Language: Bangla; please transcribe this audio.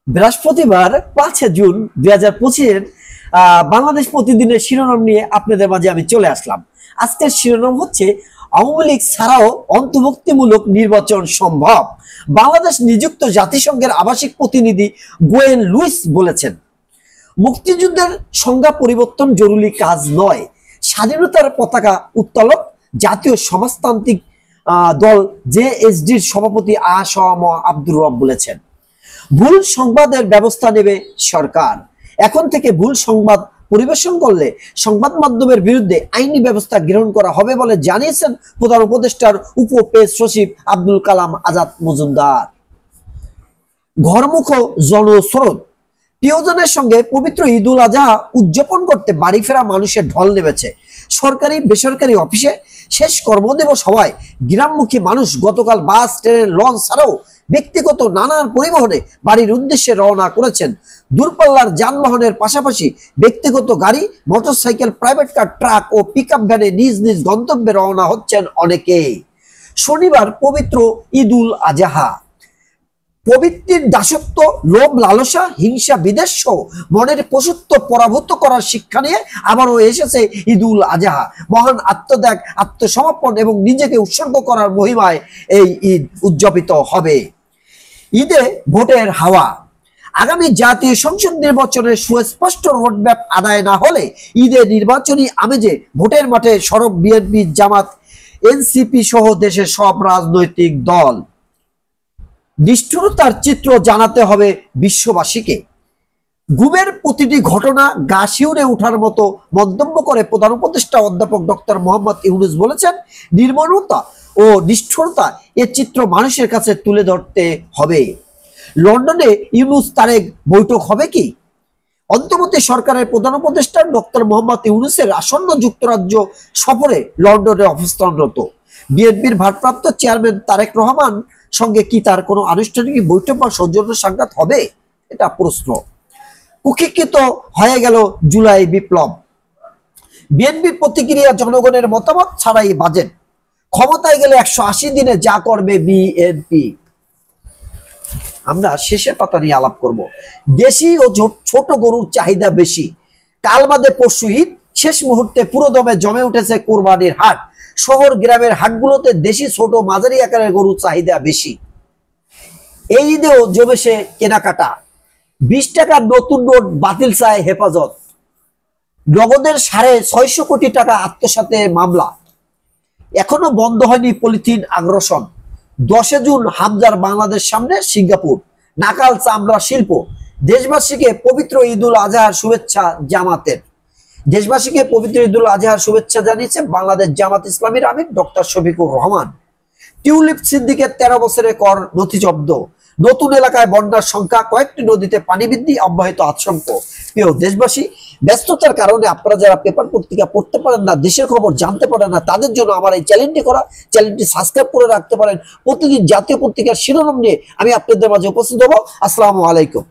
বৃহস্পতিবার 5 জুন 2025 বাংলাদেশ প্রতিদিনের শিরোনাম নিয়ে আপনাদের মাঝে আমি চলে আসলাম। আজকের শিরোনাম হচ্ছে আওয়ামী লীগ ছাড়াও অন্তর্ভুক্তিমূলক নির্বাচন সম্ভব। বাংলাদেশ নিযুক্ত জাতিসংঘের আবাসিক প্রতিনিধি গোয়েন লুইস বলেছেন, মুক্তিযুদ্ধের সংজ্ঞা পরিবর্তন জরুরি কাজ নয়, স্বাধীনতার পতাকা উত্তোলক। জাতীয় সমাজতান্ত্রিক দল জেএসডির সভাপতি আ.স.ম আব্দুর রব বলেছেন, ভুল সংবাদের ব্যবস্থা নেবে সরকার। এখন থেকে ভুল সংবাদ পরিবেশন করলে সংবাদ মাধ্যমের বিরুদ্ধে আইনি ব্যবস্থা গ্রহণ করা হবে বলে জানিয়েছেন প্রধান উপদেষ্টার উপ প্রেস সচিব আব্দুল কালাম আজাদ মজুমদার। ঘরমুখ জনস্রোত, প্রিয়জনের সঙ্গে পবিত্র ঈদ উল আজহা উদযাপন করতে বাড়ি ফেরা মানুষের ঢল নেমেছে। সরকারি বেসরকারি অফিসে শেষ কর্মদিবস হওয়ায় গ্রামমুখী মানুষ গতকাল বাস, ট্রেন, লঞ্চ ছাড়াও ব্যক্তিগত নানান পরিবহনে বাড়ির উদ্দেশ্যে রওনা করেছেন। দূরপাল্লার যানবাহনের পাশাপাশি ব্যক্তিগত গাড়ি, মোটরসাইকেল, প্রাইভেট কার, ট্রাক ও পিকআপ ভ্যানে নিজ নিজ গন্তব্যে রওনা হচ্ছেন অনেকেই। শনিবার পবিত্র ঈদ উল আজহা। প্রবৃত্তির দাসত্ব, লোভ, লালসা, হিংসা, বিদ্বেষ সহ মনের পশুত্ব পরাভূত করার শিক্ষা নিয়ে আবারও এসেছে ঈদ উল আজহা। মহান আত্মত্যাগ, আত্মসমর্পণ এবং নিজেকে উৎসর্গ করার মহিমায় এই ঈদ উদযাপিত হবে। ঈদে ভোটের হাওয়া। আগামী জাতীয় সংসদ নির্বাচনের সুস্পষ্ট রোডম্যাপ আদায় না হলে ঈদে নির্বাচনী আমেজে ভোটের মাঠে সরব বিএনপি, জামাত, এনসিপি সহ দেশের সব রাজনৈতিক দল। নিষ্ঠুরতার চিত্র জানাতে হবে বিশ্ববাসীকে। গুমের প্রতিটি ঘটনা গা শিউরে ওঠার মতো মন্তব্য করে প্রধান উপদেষ্টা অধ্যাপক ডক্টর মোহাম্মদ ইউনূস বলেছেন, নির্মমতা ও নিষ্ঠুরতা এর চিত্র মানুষের কাছে তুলে ধরতে হবে। লন্ডনে ইউনূস তারেক বৈঠক হবে কি? অন্তর্বর্তী সরকারের প্রধান উপদেষ্টা ডক্টর মোহাম্মদ ইউনূসের আসন্ন যুক্তরাজ্য সফরে লন্ডনে অবস্থানরত বিএনপির ভারপ্রাপ্ত চেয়ারম্যান তারেক রহমান সঙ্গে কি তার কোনো আনুষ্ঠানিক বৈঠক বা সৌজন্য সাক্ষাৎ হবে? এটা প্রশ্ন। কুক্ষিগত হয়ে গেল জুলাই বিপ্লব। বিএনপির প্রতিক্রিয়া, জনগণের মতামত ছাড়াই বাজেট। ক্ষমতায় গেলে 180 দিনে যা করবে বিএনপি। আমরা শেষের পাতা নিয়ে আলাপ করব। দেশি ও ছোট গরুর চাহিদা বেশি। কাল বাদে পরশু ঈদ, শেষ মুহূর্তে পুরোদমে জমে উঠেছে কোরবানির হাট। শহর গ্রামের হাটগুলোতে দেশি, ছোট, মাঝারি আকারের গরুর চাহিদা বেশি। এই ঈদেও জমেছে কেনাকাটা। 20 টাকার নতুন নোট বাতিল চায় হেফাজত। নগদের 650 কোটি টাকা আত্মসাতের মামলা। এখনো বন্ধ হয়নি পলিথিন আগ্রাসন। 10 জুন হামজার বাংলাদেশ সামনে সিঙ্গাপুর। নাকাল চামড়া শিল্প। দেশবাসীকে পবিত্র ঈদ উল আজহার শুভেচ্ছা জামাতের। দেশবাসীকে পবিত্র ঈদ উল আজহার শুভেচ্ছা জানিয়েছে বাংলাদেশ জামাত ইসলামীর আমির ডক্টর শফিকুর রহমান। টিউলিপ সিদ্দিকের 13 বছরের কর নথি জব্দ। নতুন এলাকায় বন্যার সংখ্যা, কয়েকটি নদীতে পানি বৃদ্ধি, অব্যাহত আশঙ্কা। প্রিয় দেশবাসী, ব্যস্ততার কারণে আপনারা যারা পেপার পত্রিকা পড়তে পারেন না, দেশের খবর জানতে পারেন না, তাদের জন্য আমার এই চ্যানেলটি করা। চ্যানেলটি সাবস্ক্রাইব করে রাখতে পারেন। প্রতিদিন জাতীয় পত্রিকার শিরোনাম নিয়ে আমি আপনাদের মাঝে উপস্থিত হব। আসসালামু আলাইকুম।